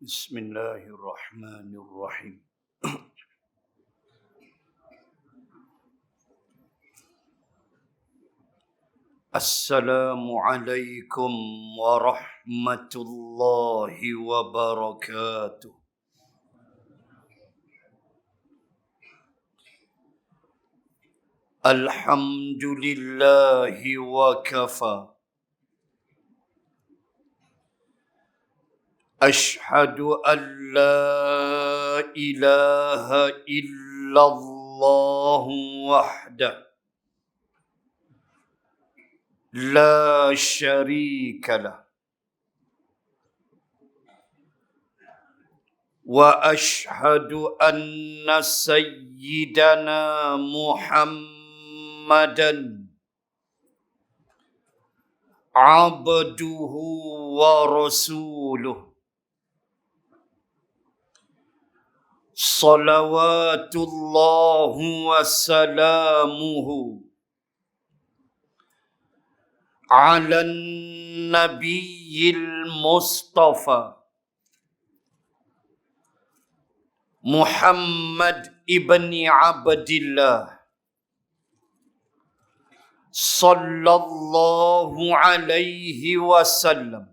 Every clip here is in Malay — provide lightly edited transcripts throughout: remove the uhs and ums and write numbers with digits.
Bismillahirrahmanirrahim. Assalamualaikum warahmatullahi wabarakatuh. Alhamdulillahi wa kafa. Ashhadu an la ilaha illallah wahdah la syarika lah. Wa ashhadu anna sayyidana Muhammadan abduhu wa rasuluh. Salawatullahu wa salamuhu ala nabiyil mustafa Muhammad ibni Abdillah sallallahu alaihi wasallam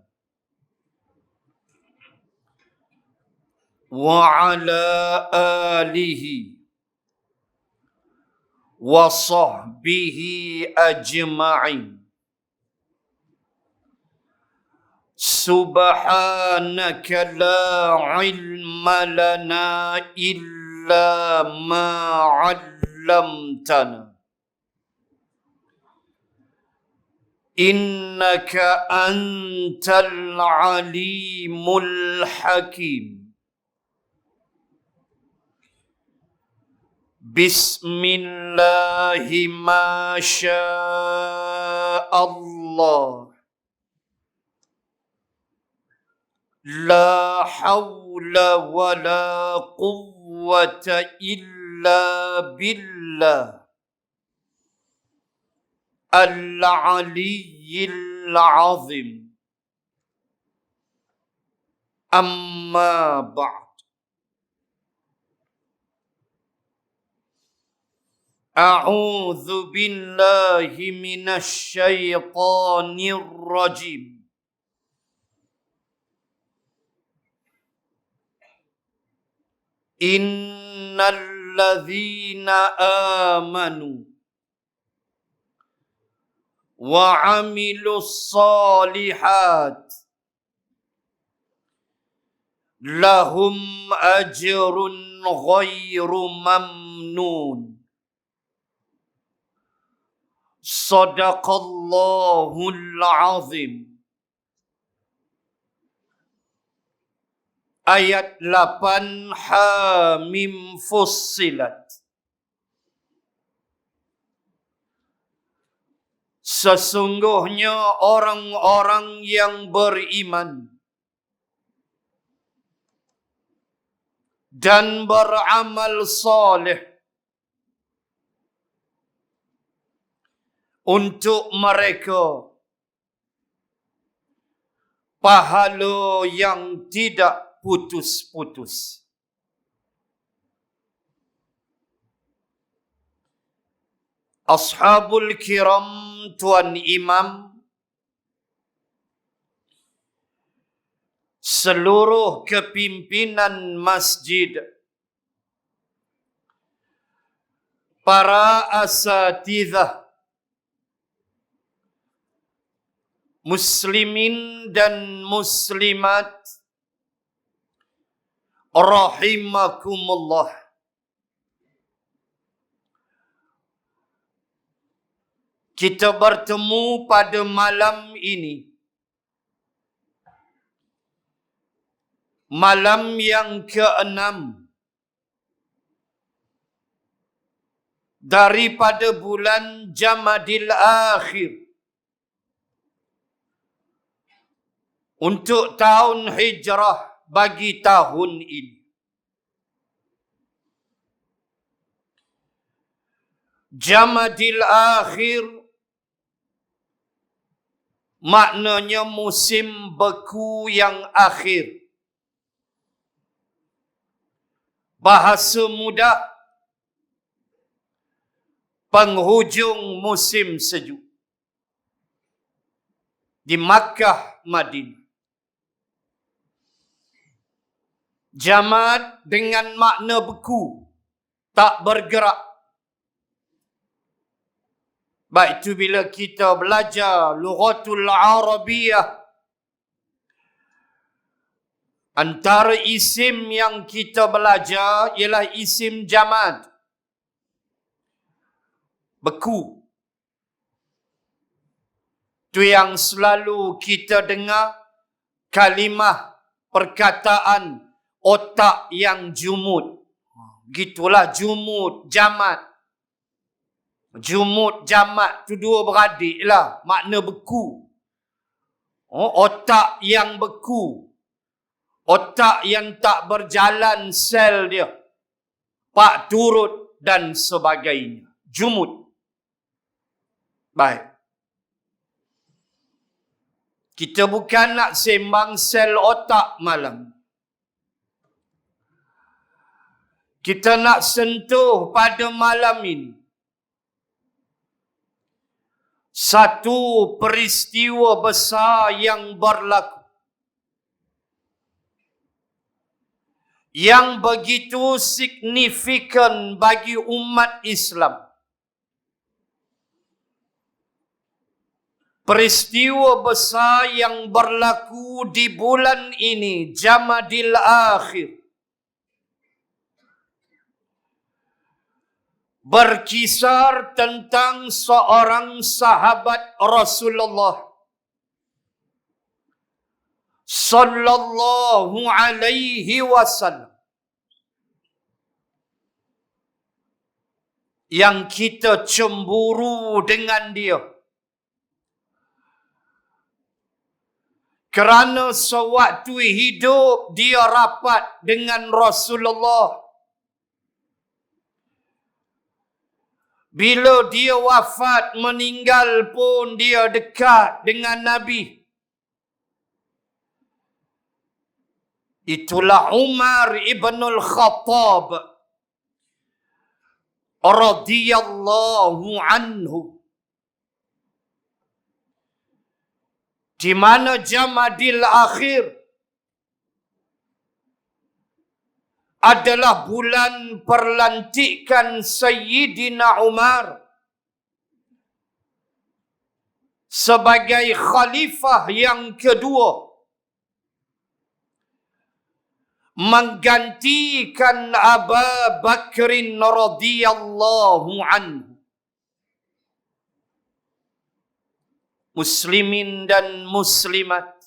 wa ala alihi wa sahbihi ajma'in. Subhanaka la ilma lana illa ma 'allamtana. Innaka antal alimul hakim. Bismillahi ma sya'allah. La hawla wa la quwwata illa billah al-aliyyil azim. Amma ba'd. A'udzu billahi minasy syaithanir rajim. Innal ladzina amanu wa 'amilus shalihat lahum ajrun ghairu mamnun. Sadaqallahul azim. Ayat 8 Hamim Fussilat. Sesungguhnya orang-orang yang beriman dan beramal saleh, untuk mereka pahala yang tidak putus-putus. Ashabul kiram, tuan imam, seluruh kepimpinan masjid, para asatidzah, muslimin dan muslimat, rahimakumullah. Kita bertemu pada malam ini, malam yang ke-6 daripada bulan Jamadil Akhir untuk tahun Hijrah bagi tahun ini. Jamadil Akhir maknanya musim beku yang akhir. bahasa mudah, penghujung musim sejuk di Makkah, Madinah. Jamad dengan makna beku, tak bergerak. Baik itu bila kita belajar lughatul Arabiyah, antara isim yang kita belajar ialah isim jamad, beku. Itu yang selalu kita dengar kalimah perkataan otak yang jumud. Gitulah jumud, jamad. Jumud, jamad tu dua beradik lah. Makna beku. Otak yang beku. Otak yang tak berjalan sel dia. Pak turut dan sebagainya. Jumud. Baik. Kita bukan nak sembang sel otak malam. Kita nak sentuh pada malam ini satu peristiwa besar yang berlaku, yang begitu signifikan bagi umat Islam. Peristiwa besar yang berlaku di bulan ini, Jamadil Akhir. Berkisar tentang seorang sahabat Rasulullah sallallahu alaihi wasallam yang kita cemburu dengan dia kerana sewaktu hidup dia rapat dengan Rasulullah. Bila dia wafat, meninggal pun dia dekat dengan Nabi. Itulah Umar ibn al-Khattab radhiyallahu anhu. Di mana Jamadil Akhir adalah bulan perlantikan Sayyidina Umar sebagai khalifah yang kedua, menggantikan Abu Bakrin radhiyallahu anhu. Muslimin dan muslimat,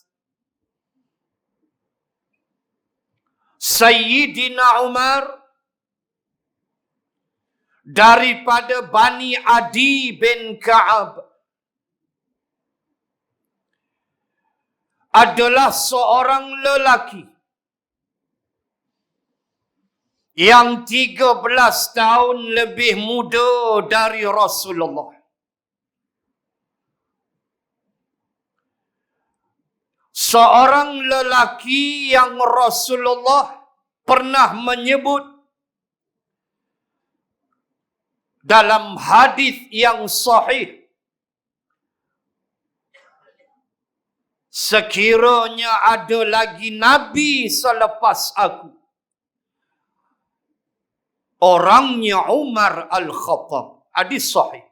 Sayyidina Umar daripada Bani Adi bin Ka'ab adalah seorang lelaki yang 13 tahun lebih muda dari Rasulullah. Seorang lelaki yang Rasulullah pernah menyebut dalam hadis yang sahih, sekiranya ada lagi Nabi selepas aku, orangnya Umar al-Khattab. Hadis sahih.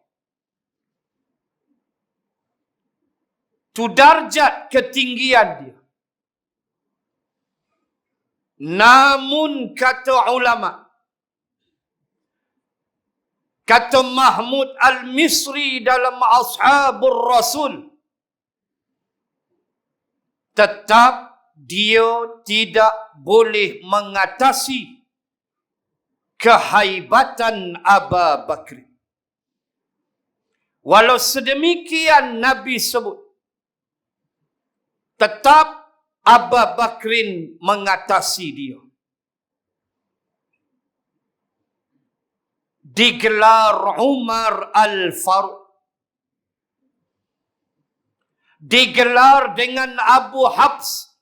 Itu darjat ketinggian dia. Namun kata ulama, kata Mahmud al-Misri dalam Ashabur Rasul, tetap dia tidak boleh mengatasi kehaibatan Abu Bakr. Walau sedemikian Nabi sebut, tetap Abu Bakrin mengatasi dia. Digelar Umar al-Faruq. Digelar dengan Abu Habs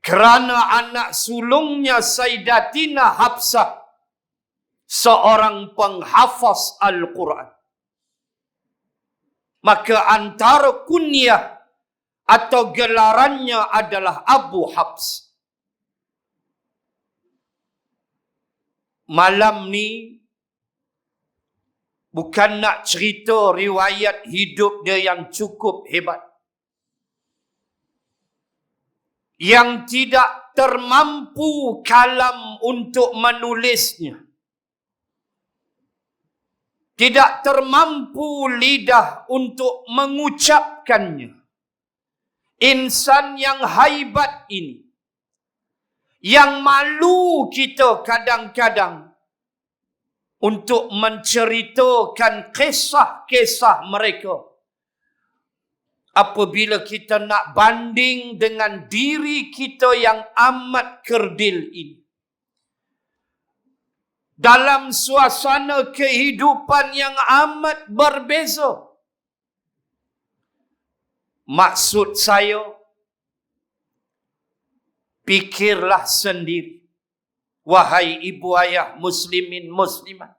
Kerana anak sulungnya Sayyidatina Hafsah seorang penghafaz Al-Quran. Maka antara kunyah atau gelarannya adalah Abu Hafs. Malam ni bukan nak cerita riwayat hidup dia yang cukup hebat, yang tidak termampu kalam untuk menulisnya, tidak termampu lidah untuk mengucapkannya. Insan yang haibat ini, yang malu kita kadang-kadang untuk menceritakan kisah-kisah mereka apabila kita nak banding dengan diri kita yang amat kerdil ini. Dalam suasana kehidupan yang amat berbeza. Maksud saya, pikirlah sendiri, wahai ibu ayah muslimin muslimat.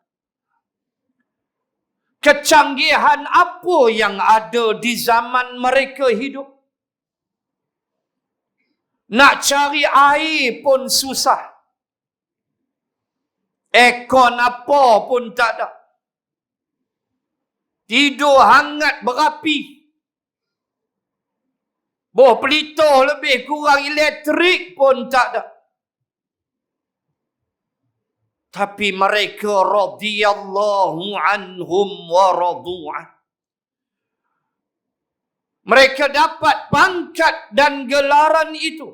Kecanggihan apa yang ada di zaman mereka hidup? Nak cari air pun susah. Aircon apa pun tak ada. Tidur hangat berapi. Pelita lebih kurang elektrik pun tak ada. Tapi mereka radhiyallahu anhum wa radu'an. Mereka dapat pangkat dan gelaran itu.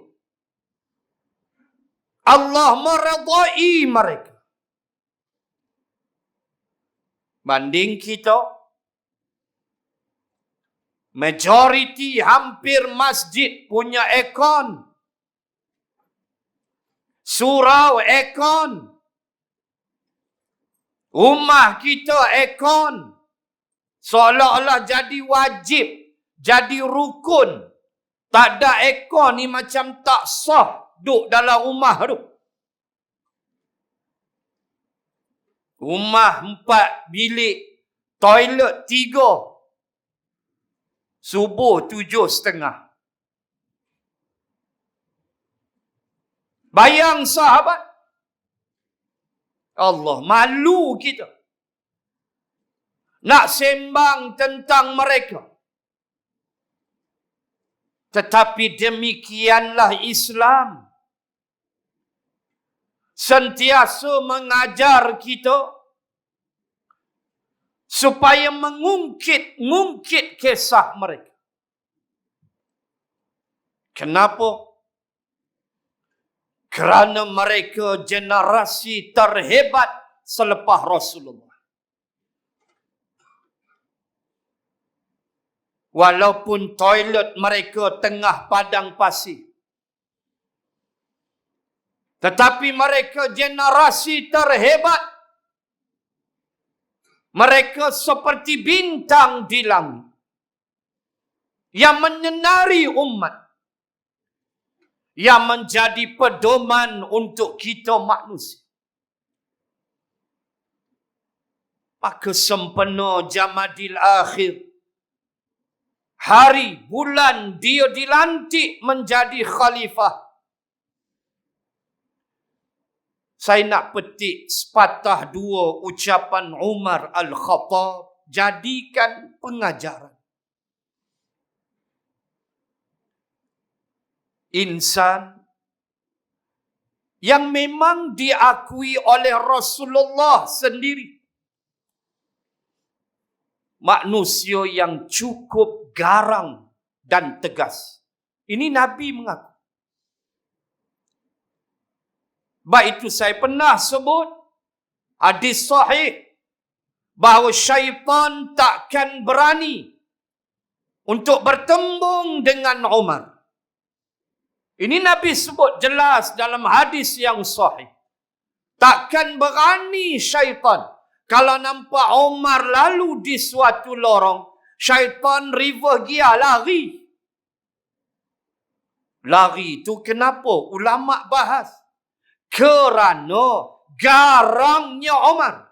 Allah meredai mereka. Banding kita, majoriti hampir masjid punya aircon. Surau aircon. Rumah kita aircon. Seolah-olah jadi wajib, jadi rukun. Tak ada aircon ni macam tak sah duduk dalam rumah tu. Rumah 4 bilik, toilet 3. Subuh 7:30. Bayang sahabat. Allah, malu kita. Nak sembang tentang mereka. Tetapi demikianlah Islam. Sentiasa mengajar kita supaya mengungkit kisah mereka. Kenapa? Kerana mereka generasi terhebat selepas Rasulullah. Walaupun toilet mereka tengah padang pasir, tetapi mereka generasi terhebat. Mereka seperti bintang di langit yang menyinari umat, yang menjadi pedoman untuk kita manusia. Maka sempena Jamadil Akhir, hari, bulan dia dilantik menjadi khalifah. Saya nak petik sepatah dua ucapan Umar Al-Khattab, jadikan pengajaran. Insan yang memang diakui oleh Rasulullah sendiri. Manusia yang cukup garang dan tegas. Ini Nabi mengaku. Baik itu saya pernah sebut hadis sahih bahawa syaitan takkan berani untuk bertembung dengan Umar. Ini Nabi sebut jelas dalam hadis yang sahih. Takkan berani syaitan. Kalau nampak Umar lalu di suatu lorong, syaitan river gia lari. Lari tu kenapa? Ulama bahas. Kerana garangnya Umar.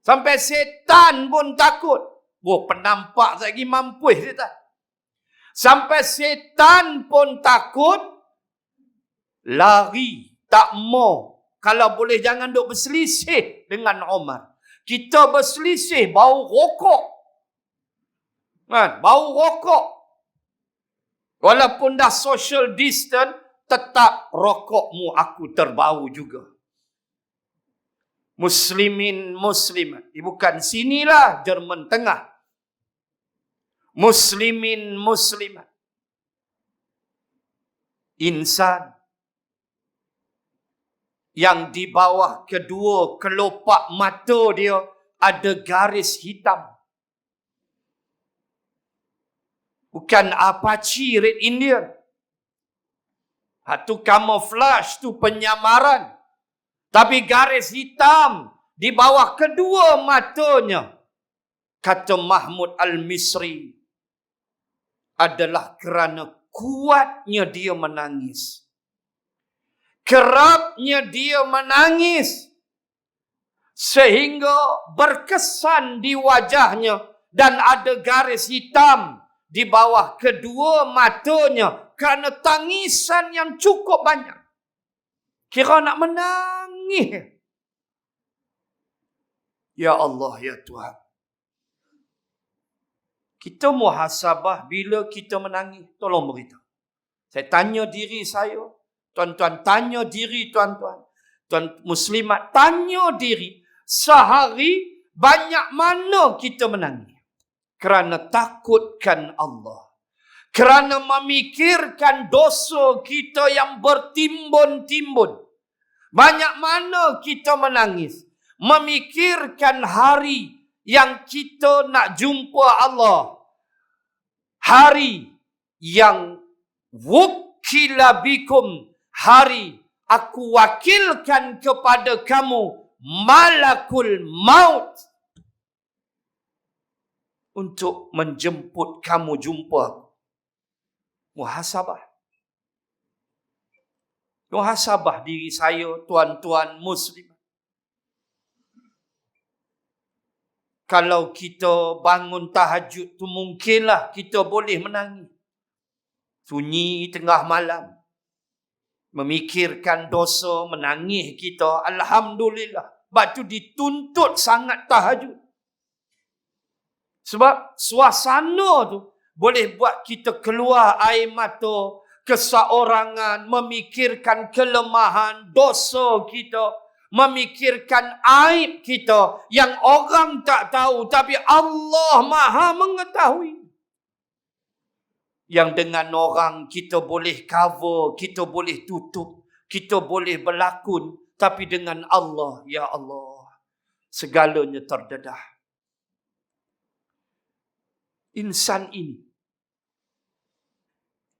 Sampai setan pun takut. Penampak lagi mampu setan. Sampai setan pun takut. Lari. Tak mau. Kalau boleh jangan duk berselisih dengan Umar. Kita berselisih bau rokok. Kan? Bau rokok. Walaupun dah social distance, tetap rokokmu aku terbau juga. Muslimin, muslimat. Bukan sinilah, Jerman Tengah. Muslimin, muslimat. Insan yang di bawah kedua kelopak mata dia ada garis hitam. Bukan Apache Red Indian. Itu camouflage, tu penyamaran. Tapi garis hitam di bawah kedua matanya, kata Mahmud Al-Misri, adalah kerana kuatnya dia menangis. Kerapnya dia menangis. Sehingga berkesan di wajahnya dan ada garis hitam di bawah kedua matanya kerana tangisan yang cukup banyak. Kira nak menangis. Ya Allah, ya Tuhan. Kita muhasabah bila kita menangis. Tolong beritahu. Saya tanya diri saya. Tuan-tuan tanya diri tuan-tuan. Tuan muslimat tanya diri. Sehari banyak mana kita menangis? Kerana takutkan Allah. Kerana memikirkan dosa kita yang bertimbun-timbun. Banyak mana kita menangis. Memikirkan hari yang kita nak jumpa Allah. Hari yang wukila bikum. Hari aku wakilkan kepada kamu malakul maut. Untuk menjemput kamu jumpa. Muhasabah. Muhasabah diri saya, tuan-tuan muslim. Kalau kita bangun tahajud tu mungkinlah kita boleh menangis. Sunyi tengah malam. Memikirkan dosa, menangis kita. Alhamdulillah. Sebab tu dituntut sangat tahajud. Sebab suasana tu boleh buat kita keluar air mata, keseorangan, memikirkan kelemahan, dosa kita, memikirkan aib kita yang orang tak tahu tapi Allah Maha mengetahui. Yang dengan orang kita boleh cover, kita boleh tutup, kita boleh berlakon, tapi dengan Allah, ya Allah, segalanya terdedah. Insan ini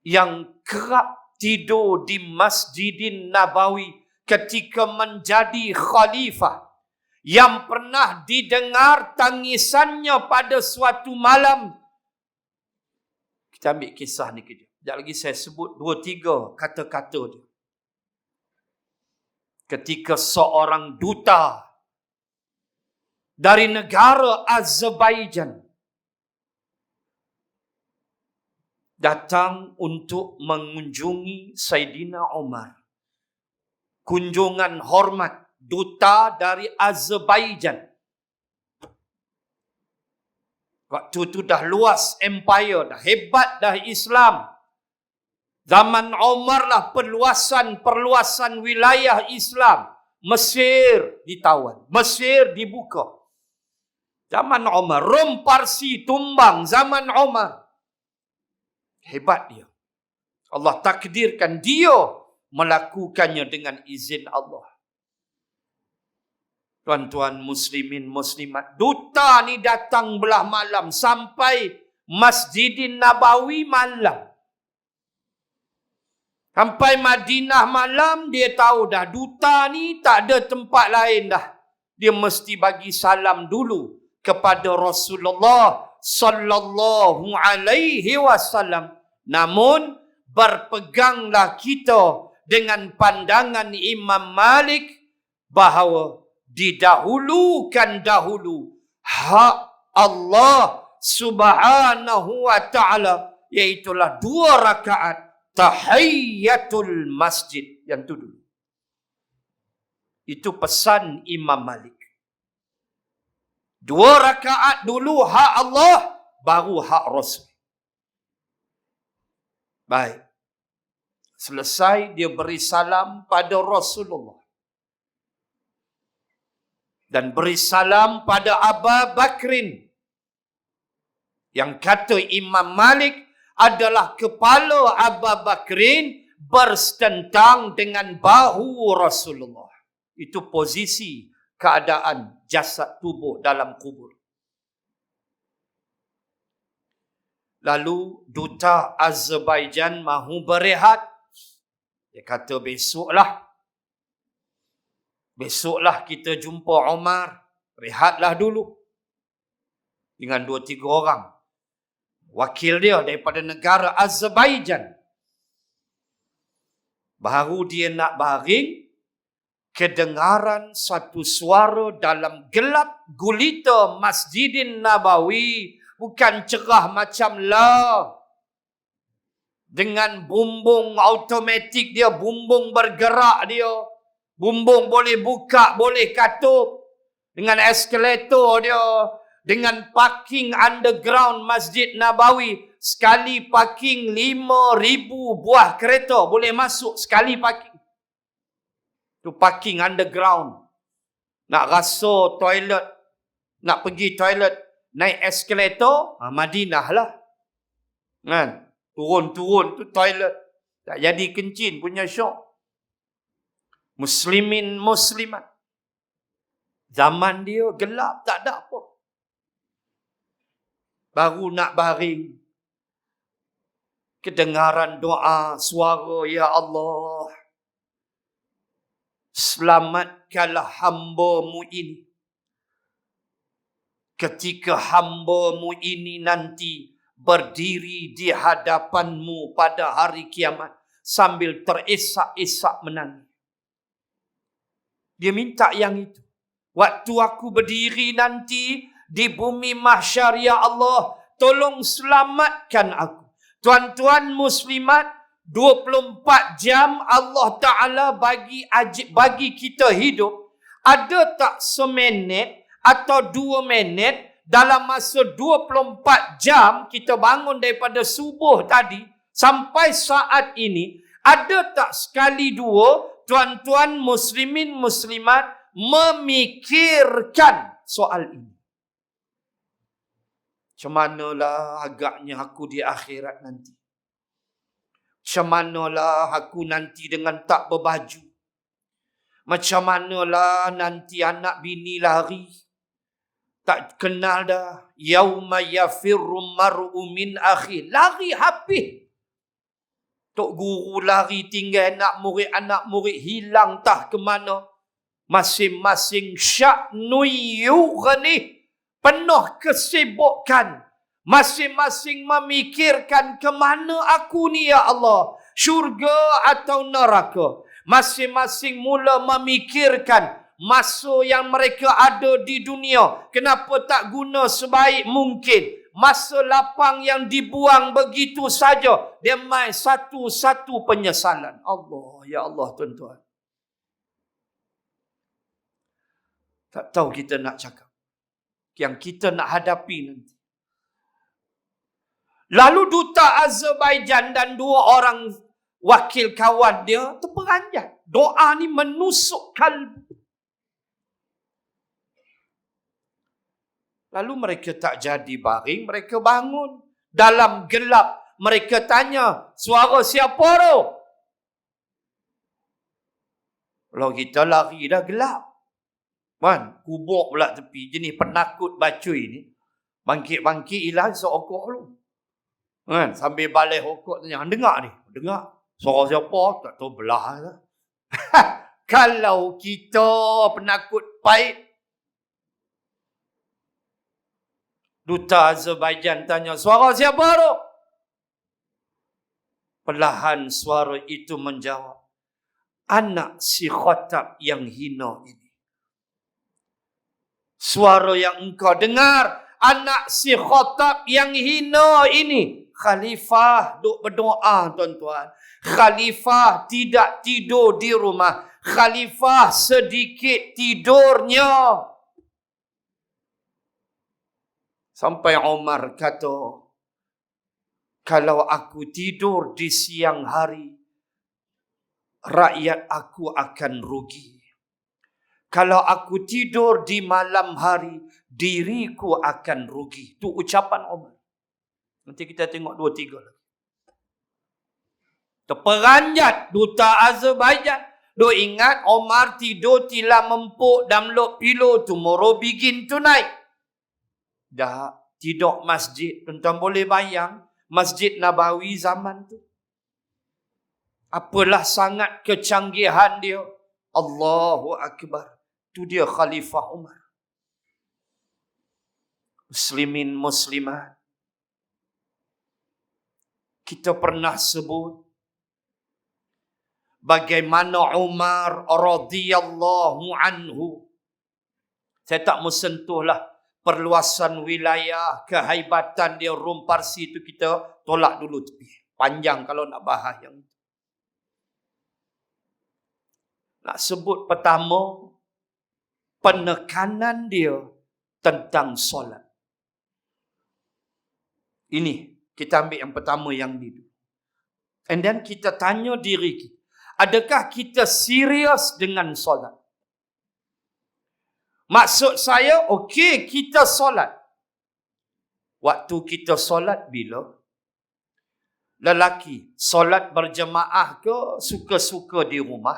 yang kerap tidur di Masjidin Nabawi ketika menjadi khalifah, yang pernah didengar tangisannya pada suatu malam. Kita ambil kisah ni ke dia. Sekejap lagi saya sebut 2-3 kata-kata dia. Ketika seorang duta dari negara Azerbaijan datang untuk mengunjungi Saidina Umar. Kunjungan hormat duta dari Azerbaijan. Waktu tu dah luas empire, dah hebat dah Islam. Zaman Umar lah perluasan wilayah Islam. Mesir ditawan, Mesir dibuka. Zaman Umar, Rom Parsi tumbang zaman Umar. Hebat dia. Allah takdirkan dia melakukannya dengan izin Allah. Tuan-tuan muslimin muslimat, duta ni datang belah malam sampai Masjidin Nabawi malam. Sampai Madinah malam, dia tahu dah duta ni tak ada tempat lain dah. Dia mesti bagi salam dulu kepada Rasulullah sallallahu alaihi wasallam. Namun berpeganglah kita dengan pandangan Imam Malik bahawa didahulukan dahulu hak Allah Subhanahu wa ta'ala, iaitulah 2 rakaat tahiyyatul masjid. Yang itu dulu. Itu pesan Imam Malik. 2 rakaat dulu hak Allah, baru hak Rasul. Baik. Selesai, dia beri salam pada Rasulullah. Dan beri salam pada Abu Bakrin. Yang kata Imam Malik adalah kepala Abu Bakrin bersetentang dengan bahu Rasulullah. Itu posisi keadaan jasad tubuh dalam kubur. Lalu duta Azerbaijan mahu berehat. Dia kata besoklah kita jumpa Umar. Rehatlah dulu. Dengan 2-3 orang. Wakil dia daripada negara Azerbaijan. Baru dia nak baring, kedengaran satu suara dalam gelap gulita Masjidin Nabawi. Bukan cerah macam lah. Dengan bumbung automatik dia, bumbung bergerak dia. Bumbung boleh buka, boleh katup. Dengan eskalator dia. Dengan parking underground Masjid Nabawi. Sekali parking 5,000 buah kereta boleh masuk sekali parking. Itu parking underground. Nak rasa toilet, nak pergi toilet, naik eskalator, Madinah lah. Kan? Turun-turun tu toilet. Tak jadi kencing punya syok. Muslimin, muslimat. Zaman dia gelap, tak ada apa. Baru nak baring. Kedengaran doa, suara, Ya Allah. Selamatkanlah hamba-Mu ini. Ketika hamba-Mu ini nanti berdiri di hadapan-Mu pada hari kiamat. Sambil terisak-isak menangis. Dia minta yang itu. Waktu aku berdiri nanti di bumi mahsyar, Ya Allah, tolong selamatkan aku. Tuan-tuan muslimat, 24 jam Allah Ta'ala bagi kita hidup. Ada tak seminit atau 2 minit dalam masa 24 jam kita bangun daripada subuh tadi sampai saat ini, ada tak sekali 2 tuan-tuan muslimin muslimat memikirkan soal ini? Macam manalah agaknya aku di akhirat nanti? Macam manalah aku nanti dengan tak berbaju? Macam manalah nanti anak bini lari? Tak kenal dah. Yauma yafirru mar'u min akhi. Lari habis. Tok guru lari tinggal anak murid hilang tah ke mana. Masing-masing sya'nu yughni. Penuh kesibukan. Masing-masing memikirkan ke mana aku ni, Ya Allah. Syurga atau neraka. Masing-masing mula memikirkan masa yang mereka ada di dunia. Kenapa tak guna sebaik mungkin? Masa lapang yang dibuang begitu saja. Dia main satu-satu penyesalan. Allah, Ya Allah tuan-tuan. Tak tahu kita nak cakap. Yang kita nak hadapi nanti. Lalu duta Azerbaijan dan 2 orang wakil kawan dia terperanjat. Doa ni menusuk kalbu. Lalu mereka tak jadi baring, mereka bangun. Dalam gelap, mereka tanya, suara siapa tu? Kalau kita lari dah gelap. Kan? Kubur pula tepi. Jenis penakut bacui ni. Bangkit-bangkit hilang seokok lu. Kan? Sambil balik okok tanya, dengar ni? Dengar. Suara siapa? Tak tahu belah lah. Kalau kita penakut baik, duta Azerbaijan tanya, suara siapa tu? Perlahan suara itu menjawab, anak si Khattab yang hina ini. Suara yang engkau dengar, anak si Khattab yang hina ini. Khalifah duk berdoa, tuan-tuan. Khalifah tidak tidur di rumah. Khalifah sedikit tidurnya. Sampai Umar kata, kalau aku tidur di siang hari, rakyat aku akan rugi. Kalau aku tidur di malam hari, diriku akan rugi. Itu ucapan Umar. Nanti kita tengok 2-3 lagi. Terperanjat duta Azerbaijan. Duk ingat Umar tidur tila mempuk dalam lok pilo, tomorrow begin tonight. Dah tidur masjid. Tuan-tuan boleh bayang Masjid Nabawi zaman tu. Apalah sangat kecanggihan dia. Allahu Akbar. Itu dia Khalifah Umar. Muslimin muslimat. Kita pernah sebut bagaimana Umar radhiyallahu anhu. Saya tak mau sentuhlah perluasan wilayah, kehaibatan dia Rum Parsi itu kita tolak dulu tepi. Panjang kalau nak bahas yang itu. Nak sebut pertama, penekanan dia tentang solat. Ini, kita ambil yang pertama yang ni. And then kita tanya diri kita, adakah kita serius dengan solat? Maksud saya, okey, kita solat. Waktu kita solat bila? Lelaki, solat berjemaah ke suka-suka di rumah?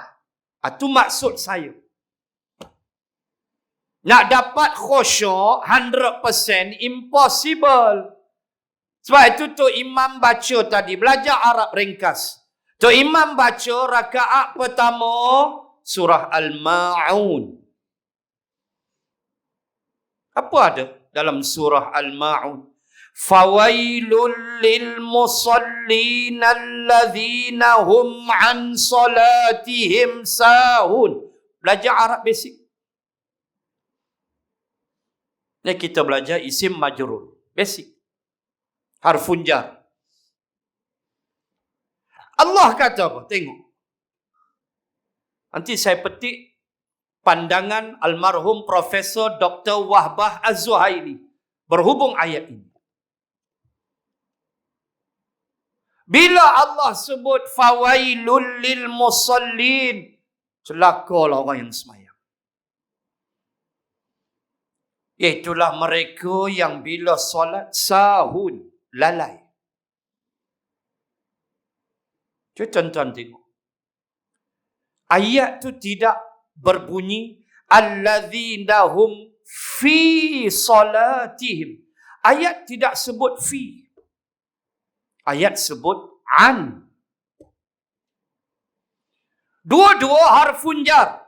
Itu maksud saya. Nak dapat khusyuk 100% impossible. Sebab itu Tok Imam baca tadi, belajar Arab ringkas. Tok Imam baca rakaat pertama surah Al-Ma'un. Apa ada dalam surah Al-Ma'un? Fawailul lil musallin alladzina hum an salatihim sahun. Belajar Arab basic. Ni kita belajar isim majrur. Basic. Harfun jar. Allah kata apa? Tengok. Nanti saya petik pandangan almarhum Profesor Dr. Wahbah Az-Zuhaili berhubung ayat ini. Bila Allah sebut fawailul lil musallin, celakalah orang yang sembahyang. Iaitulah mereka yang bila solat sahun, lalai. Cuba tuan-tuan tengok. Ayat tu tidak berbunyi alladzina hum fi salatihim. Ayat tidak sebut fi. Ayat sebut an. Dua-dua harfun jar.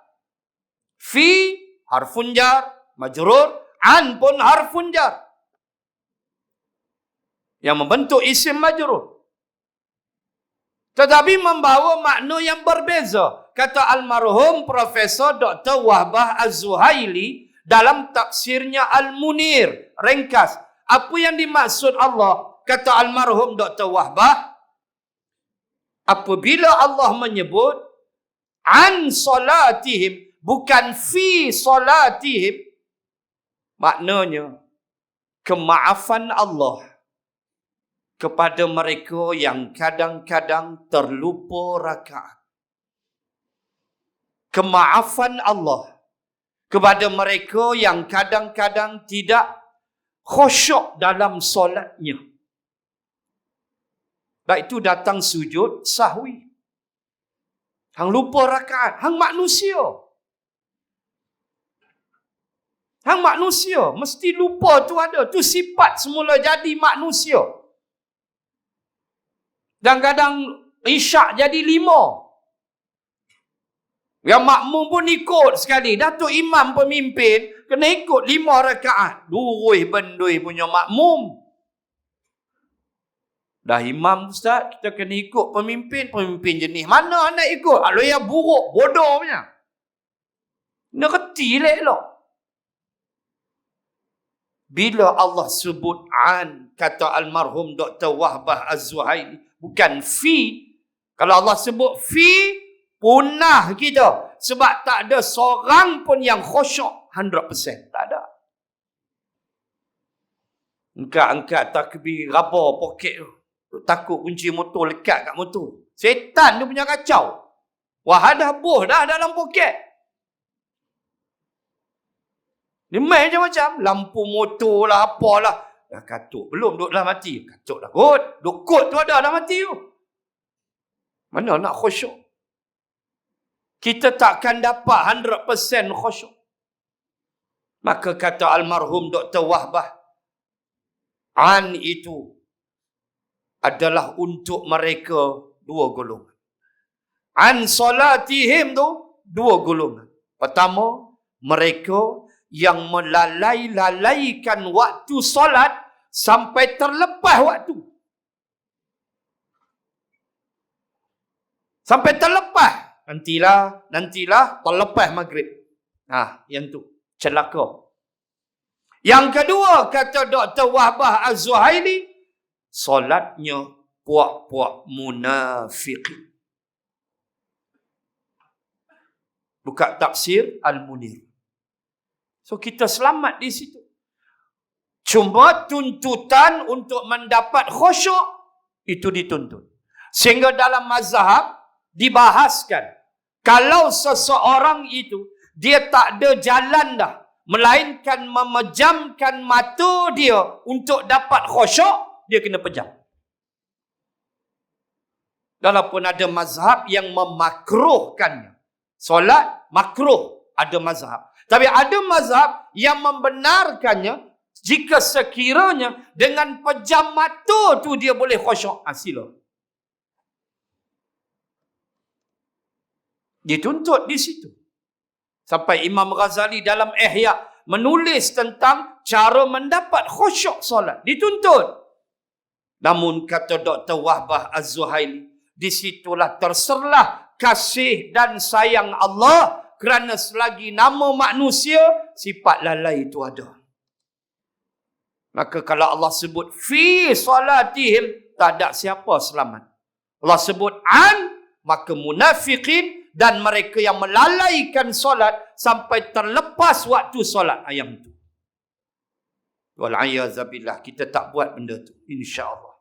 Fi harfun jar majrur, an pun harfun jar yang membentuk isim majrur. Tetapi membawa makna yang berbeza. Kata almarhum Profesor Dr. Wahbah Az-Zuhaili dalam tafsirnya Al-Munir. Ringkas. Apa yang dimaksud Allah? Kata almarhum Dr. Wahbah, apabila Allah menyebut an salatihim, bukan fi salatihim, maknanya kemaafan Allah kepada mereka yang kadang-kadang terlupa rakaat. Kemaafan Allah kepada mereka yang kadang-kadang tidak khusyuk dalam solatnya. Baik itu datang sujud sahwi. Hang lupa rakaat, hang manusia. Hang manusia, mesti lupa tu ada. Tu sifat semula jadi manusia. Dan kadang isyak jadi 5. Yang makmum pun ikut sekali. Datuk Imam pemimpin, kena ikut 5 rakaat. Durui bendui punya makmum. Dah imam ustaz, kita kena ikut pemimpin. Pemimpin jenis mana nak ikut? Kalau yang buruk, bodoh punya. Kena reti elok. Bila Allah sebut an, kata almarhum Dr. Wahbah Az-Zuhaili, bukan fi. Kalau Allah sebut fi, punah kita. Sebab tak ada seorang pun yang khusyuk 100%. Tak ada. Angkat takbir, raba poket tu. Takut kunci motor lekat kat motor. Setan tu punya kacau. Wahadah boh dah dalam poket. Dia main macam lampu motor lah, apalah. Dah katuk. Belum duk dah mati. Katuk dah kot. Duk kot tu ada dah mati tu. Mana nak khusyuk? Kita takkan dapat 100% khusyuk. Maka kata almarhum Dr. Wahbah, an itu adalah untuk mereka dua golongan. An solatihim tu dua golongan. Pertama, mereka yang melalaikan waktu solat sampai terlepas waktu. Sampai terlepas. Nantilah terlepas maghrib. Yang tu celaka. Yang kedua, kata Dr. Wahbah Az-Zuhaili, solatnya puak-puak munafiqin. Buka tafsir Al-Munir. So kita selamat di situ. Cuma tuntutan untuk mendapat khusyuk itu dituntut. Sehingga dalam mazhab dibahaskan, kalau seseorang itu dia tak ada jalan dah, melainkan memejamkan mata dia untuk dapat khusyuk, dia kena pejam. Walaupun ada mazhab yang memakruhkannya. Solat makruh, ada mazhab. Tapi ada mazhab yang membenarkannya jika sekiranya dengan pejam mata tu dia boleh khusyuk. Sila. Dituntut di situ. Sampai Imam Ghazali dalam Ihya menulis tentang cara mendapat khusyuk solat. Dituntut. Namun kata Dr. Wahbah Az-Zuhaili, disitulah terserlah kasih dan sayang Allah, kerana selagi nama manusia, sifat lalai itu ada. Maka kalau Allah sebut fi solatihim, tak ada siapa selamat. Allah sebut an, maka munafiqin dan mereka yang melalaikan solat sampai terlepas waktu solat ayam itu. Wal'ayazabillah, kita tak buat benda tu, insya-Allah.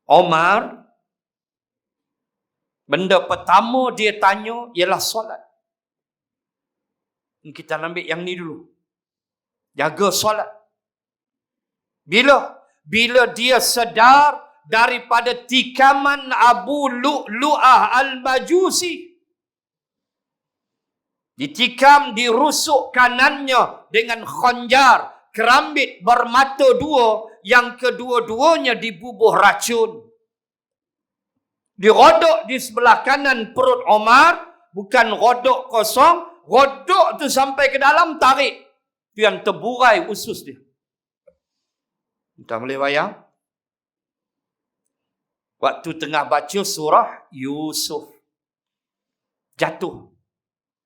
Omar, benda pertama dia tanya ialah solat. Kita ambil yang ni dulu. Jaga solat. Bila dia sedar daripada tikaman Abu Lu'lu'ah Al-Majusi. Ditikam, dirusuk kanannya dengan khanjar, kerambit bermata dua, yang kedua-duanya dibubuh racun. Dirodok di sebelah kanan perut Omar, bukan rodok kosong, rodok tu sampai ke dalam, tarik. Itu yang terburai usus dia. Kita boleh bayang? Waktu tengah baca surah Yusuf, jatuh.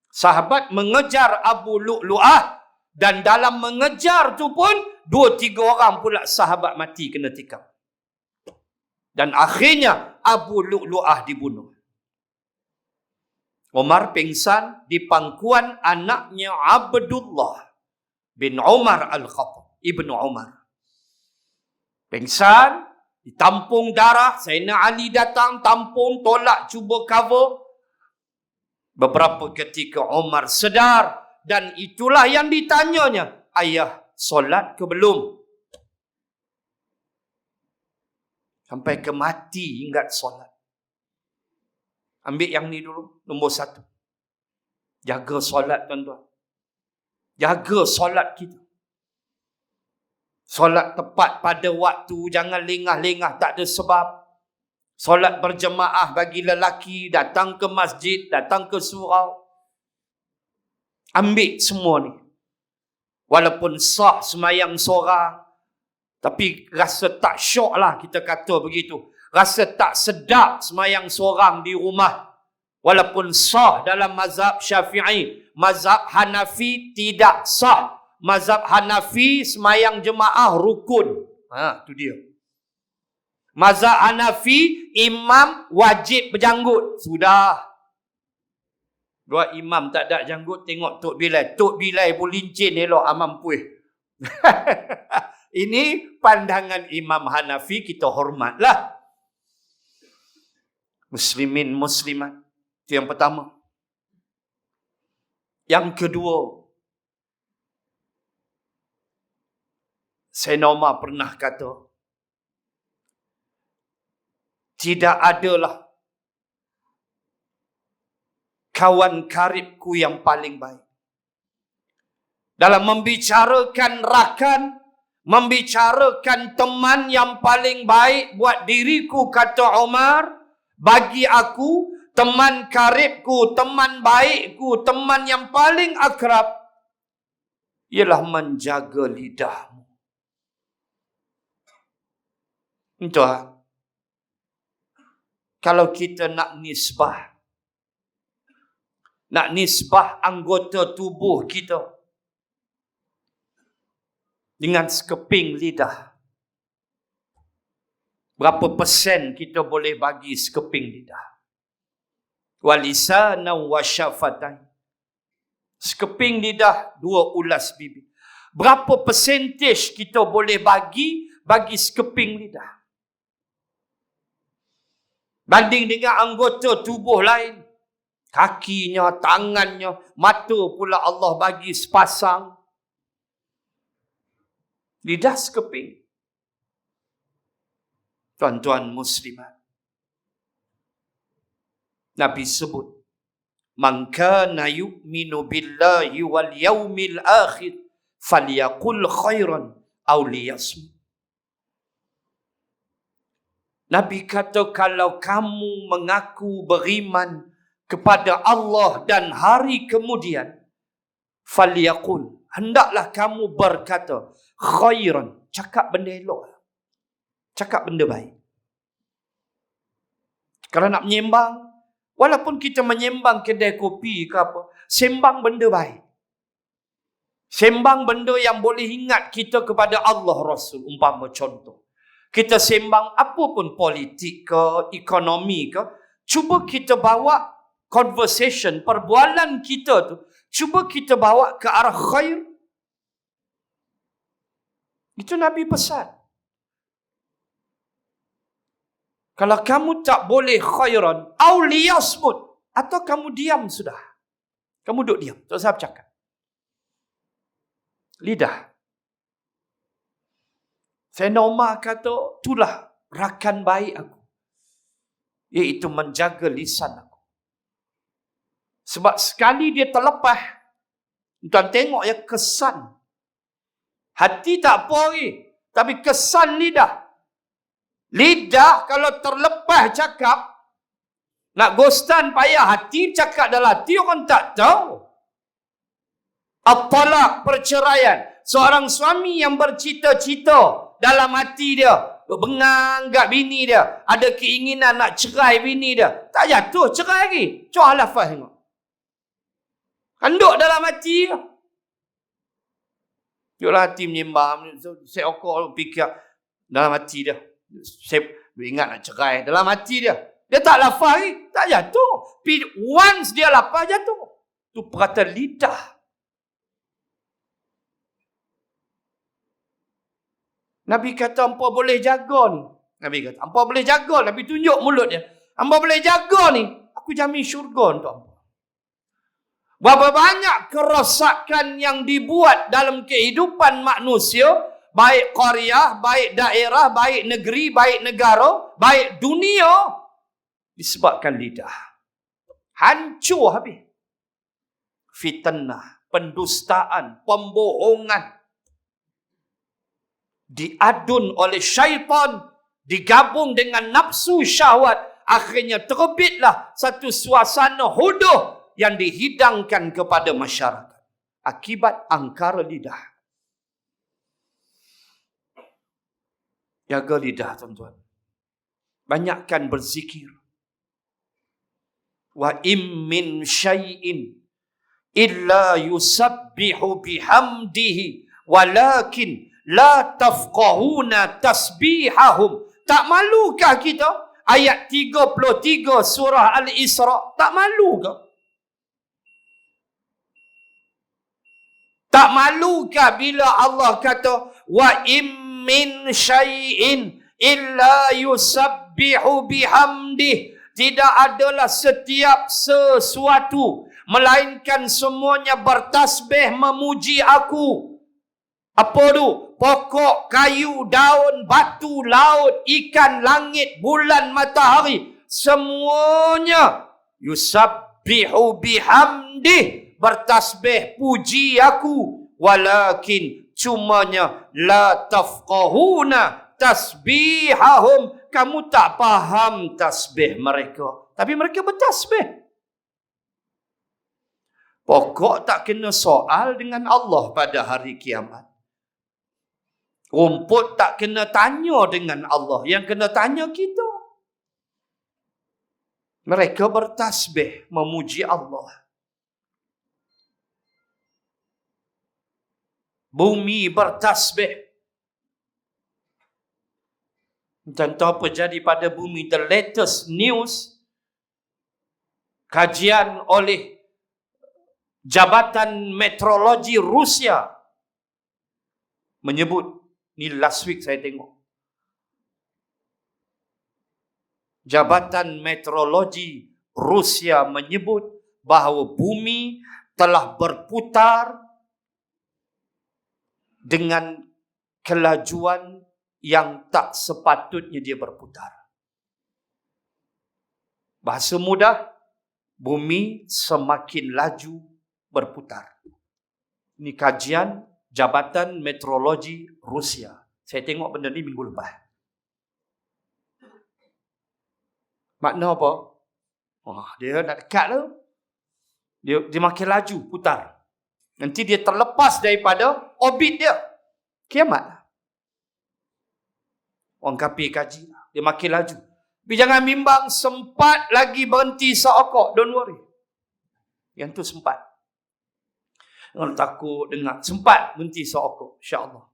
Sahabat mengejar Abu Lu'lu'ah, dan dalam mengejar tu pun 2-3 orang pula sahabat mati kena tikam. Dan akhirnya Abu Lu'lu'ah dibunuh. Umar pingsan di pangkuan anaknya Abdullah bin Umar Al-Khattab, Ibnu Umar. Pingsan, ditampung darah. Sayyidina Ali datang, tampung, tolak, cuba cover. Beberapa ketika Umar sedar, dan itulah yang ditanyanya, ayah solat ke belum? Sampai ke mati ingat solat. Ambil yang ni dulu, nombor 1. Jaga solat, tuan-tuan. Jaga solat kita. Solat tepat pada waktu, jangan lengah-lengah tak ada sebab. Solat berjemaah bagi lelaki, datang ke masjid, datang ke surau. Ambil semua ni. Walaupun sah semayang seorang, Tapi rasa tak syok lah kita kata begitu. Rasa tak sedap semayang seorang di rumah. Walaupun sah dalam mazhab Syafi'i. Mazhab Hanafi tidak sah. Mazhab Hanafi semayang jemaah rukun. Tu dia. Mazhab Hanafi imam wajib berjanggut. Sudah. Dua imam tak ada janggut tengok Tok Bilal. Tok Bilal pun lincin elok amam puih. Ini pandangan Imam Hanafi, kita hormatlah. Muslimin, muslimat. Itu yang pertama. Yang kedua, Sayyidina Umar pernah kata, tidak adalah kawan karibku yang paling baik. Dalam membicarakan rakan, membicarakan teman yang paling baik buat diriku, kata Umar, bagi aku, teman karibku, teman baikku, teman yang paling akrab, ialah menjaga lidahmu. Entah, kalau kita nak nisbah anggota tubuh kita dengan sekeping lidah, berapa persen kita boleh bagi sekeping lidah? Walisana wa syafatan. Sekeping lidah, 2 ulas bibir. Berapa persentage kita boleh bagi sekeping lidah? Banding dengan anggota tubuh lain. Kakinya, tangannya, mata pula Allah bagi sepasang. Lidah sekeping. Tuan-tuan muslimat, Nabi sebut, man kana yu'minu billahi wal yaumil akhir falyaqul khairan aw liyasmut. Nabi kata, kalau kamu mengaku beriman kepada Allah dan hari kemudian, falyaqul, hendaklah kamu berkata khairan, cakap benda elok, cakap benda baik. Kalau nak menyembang, walaupun kita menyembang kedai kopi ke apa, sembang benda baik. Sembang benda yang boleh ingat kita kepada Allah Rasul. Umpama contoh, kita sembang apa pun, politik ke, ekonomi ke, cuba kita bawa conversation, perbualan kita tu, cuba kita bawa ke arah khair. Itu Nabi pesan. Kalau kamu tak boleh khairan, aw liyasmut, atau kamu diam sudah. Kamu duduk diam, tak usah bercakap. Lidah. Sayyidina Umar kata, itulah rakan baik aku, iaitu menjaga lisan aku. Sebab sekali dia terlepas, tuan tengok ya, kesan. Hati tak apa lagi, tapi kesan lidah. Lidah kalau terlepas cakap, nak ghostan payah, hati cakap dalam hati orang tak tahu. At-talaq, perceraian. Seorang suami yang bercita-cita dalam hati dia, bengang kat bini dia, ada keinginan nak cerai bini dia, tak jatuh cerai lagi. Cuba lafaz tengok. Kanduk dalam hati dia. Duduklah hati menyembah, seokor fikir dalam hati dia. Saya ingat nak cerai dalam hati dia. Dia tak lafaz lagi, tak jatuh. Once dia lafaz, jatuh. Itu perkata lidah. Nabi kata, hampa boleh jaga ni. Nabi kata, hampa boleh jaga. Nabi tunjuk mulut dia. Hampa boleh jaga ni, aku jamin syurga untuk hampa. Berapa banyak kerosakan yang dibuat dalam kehidupan manusia, baik qaryah, baik daerah, baik negeri, baik negara, baik dunia, disebabkan lidah. Hancur habis. Fitnah, pendustaan, pembohongan, diadun oleh syaitan, digabung dengan nafsu syahwat, akhirnya terbitlah satu suasana huduh yang dihidangkan kepada masyarakat akibat angkara lidah. Jaga lidah, tuan-tuan. Banyakkan berzikir. Wa im min syai'in illa yusabbihu bihamdihi walakin la tafqahuna tasbihahum. Tak malukah kita? Ayat 33 surah Al-Isra. Tak malukah? Tak malukah bila Allah kata wa im min syai'in illa yusabbihu bihamdih. Tidak adalah setiap sesuatu melainkan semuanya bertasbih memuji aku. Apa tu? Pokok, kayu, daun, batu, laut, ikan, langit, bulan, matahari, semuanya yusabbihu bihamdih, bertasbih puji aku. Walakin cumanya la tafqahuna tasbihahum, kamu tak faham tasbih mereka, tapi mereka bertasbih. Pokok tak kena soal dengan Allah pada hari kiamat. Rumput tak kena tanya dengan Allah, yang kena tanya kita. Mereka bertasbih memuji Allah. Bumi bertasbih. Dan tahu apa jadi pada bumi? The latest news, kajian oleh Jabatan Meteorologi Rusia menyebut, ni last week saya tengok, Jabatan Meteorologi Rusia menyebut bahawa bumi telah berputar dengan kelajuan yang tak sepatutnya dia berputar. Bahasa mudah, bumi semakin laju berputar. Ini kajian Jabatan Meteorologi Rusia. Saya tengok benda ni minggu lepas. Makna apa? Wah, dia nak dekat tu. Dia makin laju putar. Nanti dia terlepas daripada orbit dia. Kiamat. Orang kafir kaji. Dia makin laju. Tapi jangan bimbang, sempat lagi berhenti seokok. Don't worry. Yang tu sempat. Jangan takut dengar. Sempat berhenti seokok. InsyaAllah.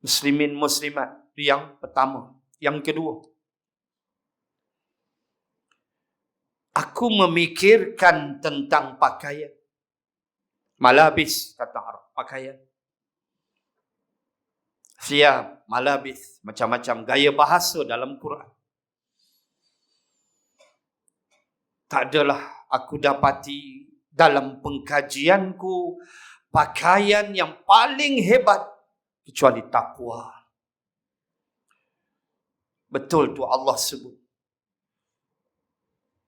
Muslimin muslimat. Yang pertama. Yang kedua. Aku memikirkan tentang pakaian. Malabis, kata Arab, pakaian. Siap, malabis, macam-macam gaya bahasa dalam Quran. Tak adalah aku dapati dalam pengkajianku pakaian yang paling hebat kecuali takwa. Betul tu Allah sebut.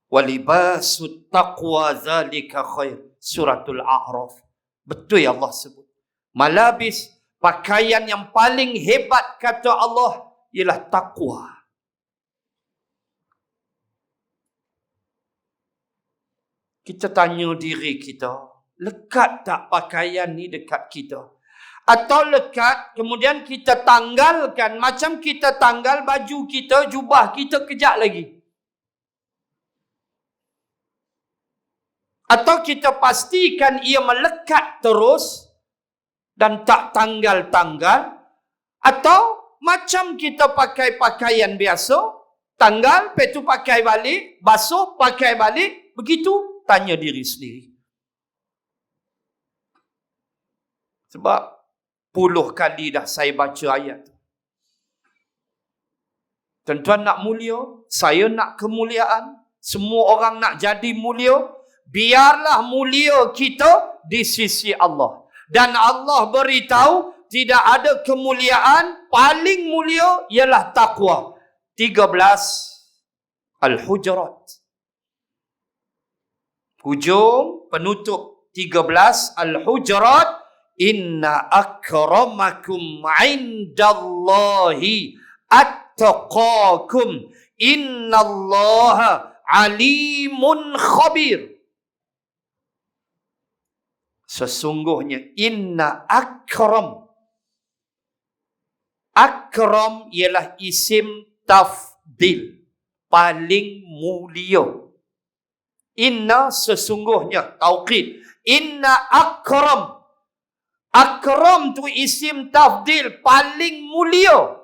Walibasut taqwa zalika khair. Suratul A'raf. Betul Allah sebut. Malabis, pakaian yang paling hebat kata Allah ialah takwa. Kita tanya diri kita, lekat tak pakaian ni dekat kita? Atau lekat, kemudian kita tanggalkan, macam kita tanggal baju kita, jubah kita kejap lagi. Atau kita pastikan ia melekat terus dan tak tanggal-tanggal. Atau macam kita pakai pakaian biasa, tanggal, lepas tu pakai balik, basuh, pakai balik. Begitu, tanya diri sendiri. Sebab puluh kali dah saya baca ayat tu. Tuan-tuan nak mulia, saya nak kemuliaan, semua orang nak jadi mulia. Biarlah mulia kita di sisi Allah. Dan Allah beritahu tidak ada kemuliaan, paling mulia ialah takwa. 13 Al-Hujurat. Hujung penutup 13 Al-Hujurat. Inna akramakum indallahi attaqakum. Innallaha alimun khabir. Sesungguhnya inna akram, Akram ialah isim tafdil, paling mulia. Inna sesungguhnya, tauqid. Inna akram. Akram tu isim tafdil, paling mulia.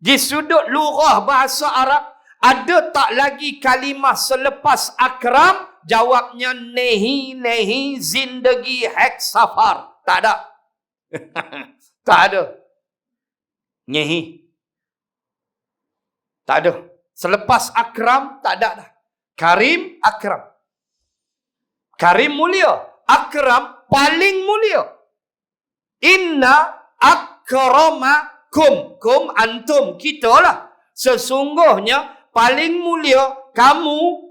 Di sudut lurah bahasa Arab, ada tak lagi kalimah selepas akram? Jawabnya nehi, zindagi, hek, safar. Tak ada. Tak ada. Nehi. Tak ada. Selepas akram, tak ada dah. Karim, akram. Karim mulia. Akram paling mulia. Inna akramakum. Kum antum, kita lah. Sesungguhnya paling mulia kamu